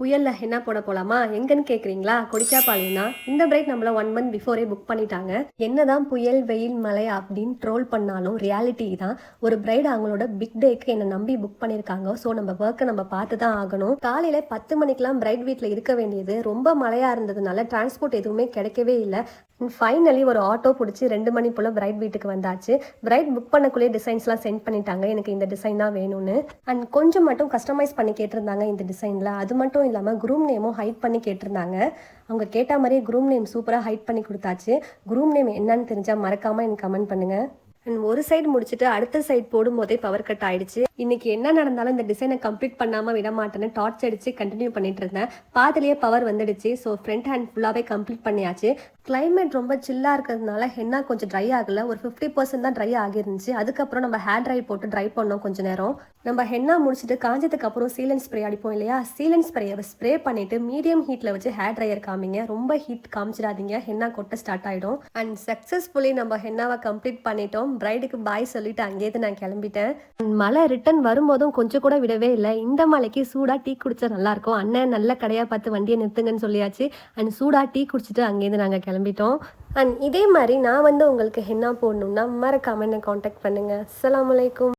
புயல்ல henna போட போலாமா? எங்கன்னு கேட்குறீங்களா? கொடிக்காப்பாளையம் தான். இந்த பிரைட் நம்மள 1 மந்த் பிஃபோரே புக் பண்ணிட்டாங்க. என்னதான் புயல், வெயில், மழை அப்படின்னு ட்ரோல் பண்ணாலும் ரியாலிட்டி தான். ஒரு பிரைட் அவங்களோட பிக் டேக்கு என்னை நம்பி புக் பண்ணியிருக்காங்க. ஸோ நம்ம ஒர்க்கை நம்ம பார்த்து தான் ஆகணும். காலையில் 10 மணிக்கெலாம் பிரைட் வீட்டில் இருக்க வேண்டியது. ரொம்ப மழையாக இருந்ததுனால டிரான்ஸ்போர்ட் எதுவுமே கிடைக்கவே இல்லை. ஃபைனலி ஒரு ஆட்டோ பிடிச்சி 2 மணி போல் பிரைட் வீட்டுக்கு வந்தாச்சு. பிரைட் புக் பண்ணக்குள்ளேயே டிசைன்ஸ்லாம் சென்ட் பண்ணிட்டாங்க. எனக்கு இந்த டிசைன் தான் வேணும்னு. அண்ட் கொஞ்சம் மட்டும் கஸ்டமைஸ் பண்ணி கேட்டிருந்தாங்க இந்த டிசைனில். அது மட்டும் இல்லாமல் குரூம் நேமும் ஹைட் பண்ணி கேட்டிருந்தாங்க. அவங்க கேட்ட மாதிரியே குரூம் நேம் சூப்பராக ஹைட் பண்ணி கொடுத்தாச்சு. குரூம் நேம் என்னன்னு தெரிஞ்சால் மறக்காமல் எனக்கு கமெண்ட் பண்ணுங்கள். அண்ட் ஒரு சைடு முடிச்சுட்டு அடுத்த சைடு போடும்போதே பவர் கட் ஆயிடுச்சு. இன்னைக்கு என்ன நடந்தாலும் இந்த டிசைனை கம்ப்ளீட் பண்ணாமல் விட மாட்டேன்னு டார்ச் அடிச்சு கண்டினியூ பண்ணிட்டு இருந்தேன். பாதிலேயே பவர் வந்துடுச்சு. ஸோ ஃப்ரண்ட் ஹேண்ட் ஃபுல்லாகவே கம்ப்ளீட் பண்ணியாச்சு. கிளைமேட் ரொம்ப சில்லாக இருக்கிறதுனால ஹென்னா கொஞ்சம் ட்ரை ஆகலை. ஒரு 50% தான் ட்ரை ஆகிருந்துச்சு. அதுக்கப்புறம் நம்ம ஹேர் ட்ரை போட்டு ட்ரை பண்ணோம் கொஞ்சம் நேரம். நம்ம ஹென்னா முடிச்சுட்டு காஞ்சதுக்கு அப்புறம் சீலன் ஸ்ப்ரே அடிப்போம் இல்லையா? சீலன் ஸ்ப்ரேயை ஸ்ப்ரே பண்ணிட்டு மீடியம் ஹீட்டில் வச்சு ஹேர் ட்ரையர் காமிங்க. ரொம்ப ஹீட் காமிச்சிடாதீங்க, ஹென்னா கொட்ட ஸ்டார்ட் ஆகிடும். அண்ட் சக்ஸஸ்ஃபுல்லி நம்ம ஹென்னாவை கம்ப்ளீட் பண்ணிட்டோம். பிரைடுக்கு பாய் சொல்லிட்டு அங்கேயிருந்து நான் கிளம்பிட்டேன். மழை ரிட்டன் வரும்போதும் கொஞ்சம் கூட விடவே இல்லை. இந்த மலைக்கு சூடாக டீ குடிச்சா நல்லாயிருக்கும். அண்ணன் நல்ல கடையாக பார்த்து வண்டியை நிறுத்துங்கன்னு சொல்லியாச்சு. அண்ட் சூடாக டீ குடிச்சிட்டு அங்கேருந்து நாங்கள் கிளம்பிட்டோம். அண்ட் இதே மாதிரி நான் உங்களுக்கு ஹென்னா போடணுன்னா மறக்காம என்னை காண்டாக்ட் பண்ணுங்கள். அஸ்ஸலாமு அலைக்கும்.